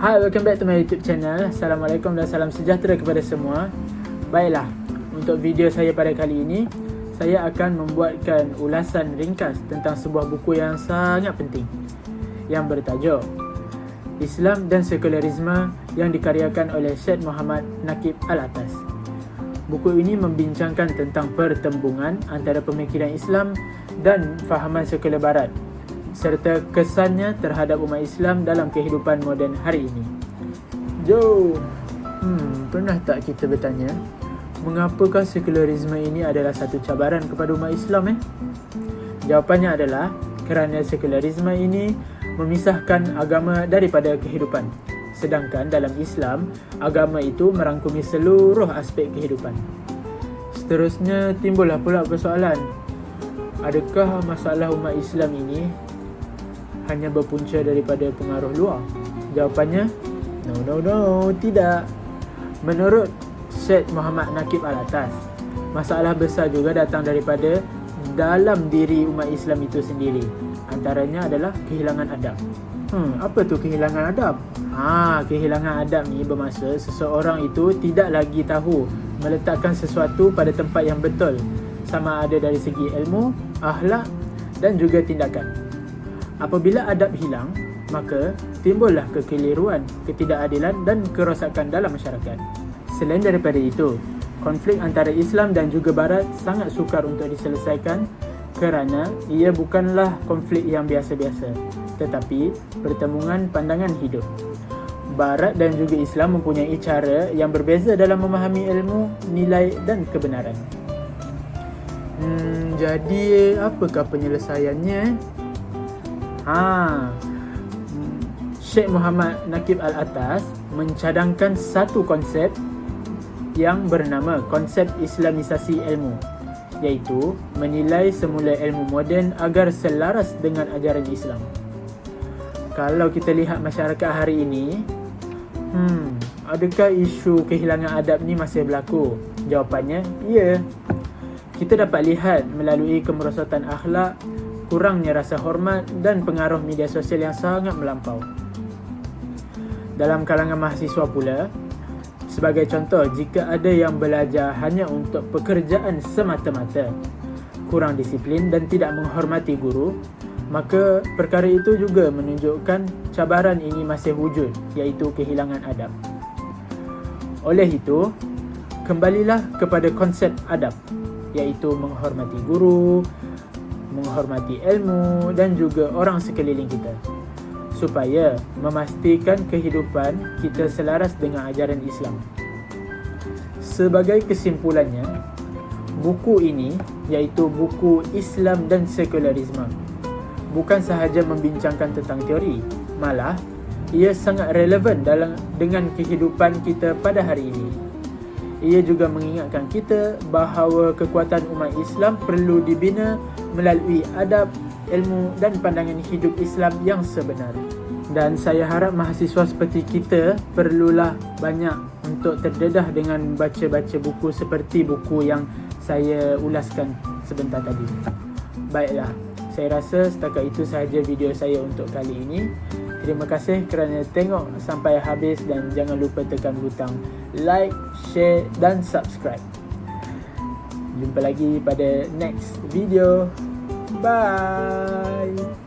Hi, welcome back to my YouTube channel. Assalamualaikum dan salam sejahtera kepada semua. Baiklah, untuk video saya pada kali ini, saya akan membuatkan ulasan ringkas tentang sebuah buku yang sangat penting yang bertajuk Islam dan Sekularisme yang dikaryakan oleh Syed Muhammad Naqib Al-Atas. Buku ini membincangkan tentang pertembungan antara pemikiran Islam dan fahaman sekular barat serta kesannya terhadap umat Islam dalam kehidupan moden hari ini. Jom, pernah tak kita bertanya, mengapakah sekularisme ini adalah satu cabaran kepada umat Islam? Jawapannya adalah kerana sekularisme ini memisahkan agama daripada kehidupan. Sedangkan dalam Islam, agama itu merangkumi seluruh aspek kehidupan. Seterusnya timbullah pula persoalan, adakah masalah umat Islam ini hanya berpunca daripada pengaruh luar? Jawapannya, no, tidak. Menurut Syed Muhammad Naqib Al-Atas, masalah besar juga datang daripada dalam diri umat Islam itu sendiri. Antaranya adalah kehilangan adab. Apa tu kehilangan adab? Kehilangan adab ni bermaksud seseorang itu tidak lagi tahu meletakkan sesuatu pada tempat yang betul, sama ada dari segi ilmu, akhlak dan juga tindakan. Apabila adab hilang, maka timbullah kekeliruan, ketidakadilan dan kerosakan dalam masyarakat. Selain daripada itu, konflik antara Islam dan juga Barat sangat sukar untuk diselesaikan kerana ia bukanlah konflik yang biasa-biasa, tetapi pertembungan pandangan hidup. Barat dan juga Islam mempunyai cara yang berbeza dalam memahami ilmu, nilai dan kebenaran. Jadi apakah penyelesaiannya? Syekh Muhammad Naqib Al-Atas mencadangkan satu konsep yang bernama konsep Islamisasi ilmu, iaitu menilai semula ilmu moden agar selaras dengan ajaran Islam. Kalau kita lihat masyarakat hari ini, adakah isu kehilangan adab ni masih berlaku? Jawapannya, ya. Kita dapat lihat melalui kemerosotan akhlak, kurangnya rasa hormat dan pengaruh media sosial yang sangat melampau. Dalam kalangan mahasiswa pula, sebagai contoh, jika ada yang belajar hanya untuk pekerjaan semata-mata, kurang disiplin dan tidak menghormati guru, maka perkara itu juga menunjukkan cabaran ini masih wujud, iaitu kehilangan adab. Oleh itu, kembalilah kepada konsep adab, iaitu menghormati guru, menghormati ilmu dan juga orang sekeliling kita, supaya memastikan kehidupan kita selaras dengan ajaran Islam. Sebagai kesimpulannya, buku ini, iaitu buku Islam dan Sekularisme, bukan sahaja membincangkan tentang teori, malah ia sangat relevan dengan kehidupan kita pada hari ini. Ia juga mengingatkan kita bahawa kekuatan umat Islam perlu dibina melalui adab, ilmu dan pandangan hidup Islam yang sebenar. Dan saya harap mahasiswa seperti kita perlulah banyak untuk terdedah dengan baca-baca buku seperti buku yang saya ulaskan sebentar tadi. Baiklah, saya rasa setakat itu sahaja video saya untuk kali ini. Terima kasih kerana tengok sampai habis dan jangan lupa tekan butang like, share dan subscribe. Jumpa lagi pada next video. Bye.